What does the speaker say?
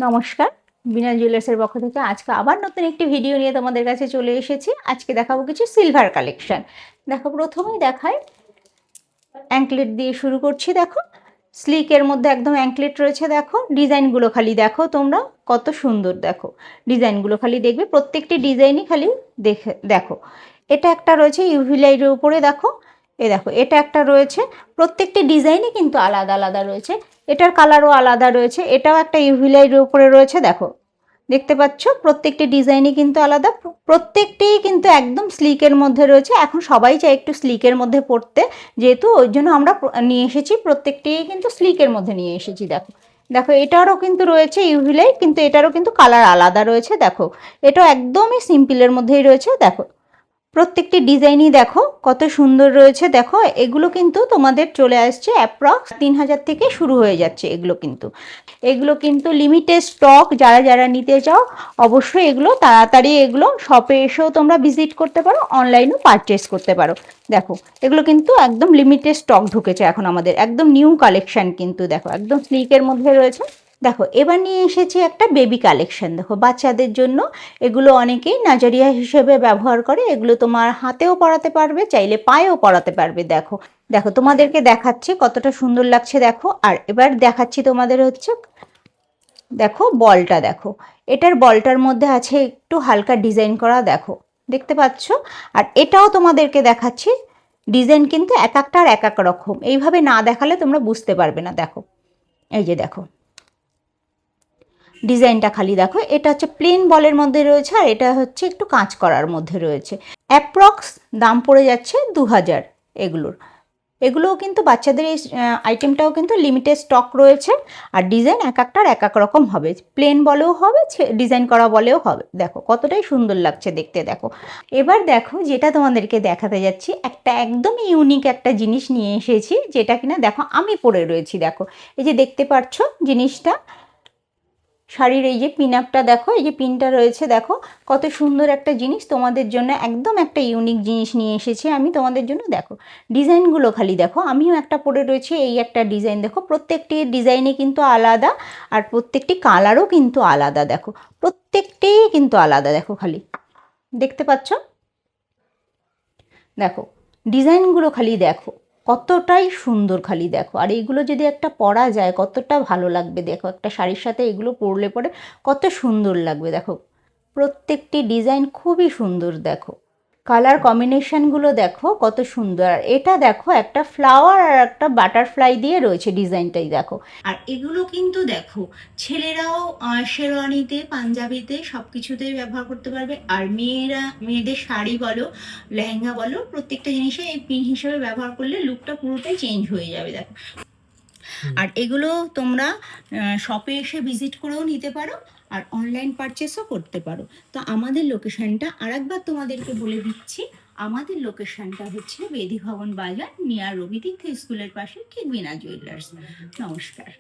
নমস্কার, বিনা জুয়েলার্সের পক্ষ থেকে আজকে আবার নতুন একটি ভিডিও নিয়ে তোমাদের কাছে চলে এসেছি। আজকে দেখাবো কিছু সিলভার কালেকশন। দেখো, প্রথমেই দেখাই অ্যাঙ্কলেট দিয়ে শুরু করছি। দেখো, স্লিকের মধ্যে একদম অ্যাঙ্কলেট রয়েছে। দেখো ডিজাইনগুলো খালি দেখো তোমরা, কত সুন্দর। দেখো ডিজাইনগুলো খালি দেখবে, প্রত্যেকটি ডিজাইনই খালি দেখো। এটা একটা রয়েছে ইউভি লাইটের উপরে। দেখো দেখো, এটা একটা রয়েছে। প্রত্যেকটি ডিজাইনই কিন্তু আলাদা আলাদা রয়েছে। এটার কালারও আলাদা রয়েছে। এটাও একটা ইউভি লাইটের উপরে রয়েছে। দেখো, দেখতে পাচ্ছ প্রত্যেকটি ডিজাইনই কিন্তু আলাদা, প্রত্যেকটিই কিন্তু একদম স্লিকের মধ্যে রয়েছে। এখন সবাই চায় একটু স্লিকের মধ্যে পড়তে, যেহেতু ওই জন্য আমরা নিয়ে এসেছি, প্রত্যেকটিই কিন্তু স্লিকের মধ্যে নিয়ে এসেছি। দেখো দেখো, এটারও কিন্তু রয়েছে ইউভি লাইট, কিন্তু এটারও কিন্তু কালার আলাদা রয়েছে। দেখো, এটাও একদমই সিম্পলের মধ্যেই রয়েছে। দেখো প্রত্যেকটি ডিজাইনই দেখো কত সুন্দর রয়েছে। দেখো এগুলো কিন্তু তোমাদের চলে আসছে অ্যাপ্রক্স 3000 থেকে শুরু হয়ে যাচ্ছে। এগুলো কিন্তু লিমিটেড স্টক। যারা যারা নিতে চাও অবশ্যই এগুলো তাড়াতাড়ি এগুলো শপে এসেও তোমরা ভিজিট করতে পারো, অনলাইনেও পারচেস করতে পারো। দেখো এগুলো কিন্তু একদম লিমিটেড স্টক ঢুকেছে এখন আমাদের, একদম নিউ কালেকশন কিন্তু। দেখো একদম স্লিকের মধ্যে রয়েছে। দেখো এবার নিয়ে এসেছি একটা বেবি কালেকশন। দেখো বাচ্চাদের জন্য এগুলো অনেকেই নাজারিয়া হিসেবে ব্যবহার করে। এগুলো তোমার হাতেও পরাতে পারবে, চাইলে পায়েও পরাতে পারবে। দেখো দেখো তোমাদেরকে দেখাচ্ছি কতটা সুন্দর লাগছে। দেখো, আর এবার দেখাচ্ছি তোমাদের হচ্ছে, দেখো বলটা। দেখো এটার বলটার মধ্যে আছে একটু হালকা ডিজাইন করা। দেখো দেখতে পাচ্ছ। আর এটাও তোমাদেরকে দেখাচ্ছি, ডিজাইন কিন্তু এক একটার এক এক রকম। এইভাবে না দেখালে তোমরা বুঝতে পারবে না। দেখো এই যে দেখো ডিজাইনটা খালি দেখো। এটা হচ্ছে প্লেন বলের মধ্যে রয়েছে, আর এটা হচ্ছে একটু কাঁচ করার মধ্যে রয়েছে। অ্যাপ্রক্স দাম পড়ে যাচ্ছে 2000 এগুলোও কিন্তু বাচ্চাদের এই আইটেমটাও কিন্তু লিমিটেড স্টক রয়েছে। আর ডিজাইন এক একটার এক এক রকম হবে, প্লেন বলেও হবে, ডিজাইন করা বলেও হবে। দেখো কতটাই সুন্দর লাগছে দেখতে। দেখো এবার দেখো, যেটা তোমাদেরকে দেখাতে যাচ্ছি, একটা একদম ইউনিক একটা জিনিস নিয়ে এসেছি, যেটা কিনা দেখো আমি পরে রয়েছি। দেখো এই যে দেখতে পাচ্ছ জিনিসটা, শাড়ির এই যে পিন আপটা দেখো, এই যে পিনটা রয়েছে। দেখো কত সুন্দর একটা জিনিস তোমাদের জন্য, একদম একটা ইউনিক জিনিস নিয়ে এসেছি আমি তোমাদের জন্য। দেখো ডিজাইনগুলো খালি দেখো, আমিও একটা পরে রয়েছি। এই একটা ডিজাইন দেখো, প্রত্যেকটি ডিজাইনই কিন্তু আলাদা, আর প্রত্যেকটি কালারও কিন্তু আলাদা। দেখো প্রত্যেকটিই কিন্তু আলাদা। দেখো খালি দেখতে পাচ্ছ। দেখো ডিজাইনগুলো খালি দেখো কতটাই সুন্দর, খালি দেখো। আর এইগুলো যদি একটা পরা যায় কতটা ভালো লাগবে। দেখো একটা শাড়ির সাথে এগুলো পরলে পরে কত সুন্দর লাগবে। দেখো প্রত্যেকটি ডিজাইন খুবই সুন্দর। দেখো কালার কম্বিনেশনগুলো দেখো কত সুন্দর। আর এটা দেখো একটা ফ্লাওয়ার আর একটা বাটারফ্লাই দিয়ে রয়েছে ডিজাইনটাই। দেখো আর এগুলো কিন্তু দেখো ছেলেরাও শেরওয়ানিতে, পাঞ্জাবিতে সব কিছুতেই ব্যবহার করতে পারবে। আর মেয়েদের শাড়ি বলো, লেহেঙ্গা বলো, প্রত্যেকটা জিনিসে এই পিন হিসেবে ব্যবহার করলে লুকটা পুরোটাই চেঞ্জ হয়ে যাবে। দেখো আর এগুলো তোমরা শপে এসে ভিজিট করেও নিতে পারো, আর অনলাইন পারচেসও করতে পারো। তো আমাদের লোকেশনটা আরেকবার তোমাদেরকে বলে দিচ্ছি। আমাদের লোকেশনটা হচ্ছে বেদি ভবন বাজার, নিয়ার রবি তীর্থ স্কুলের পাশে, ঠিক বিনা জুয়েলার্স। নমস্কার।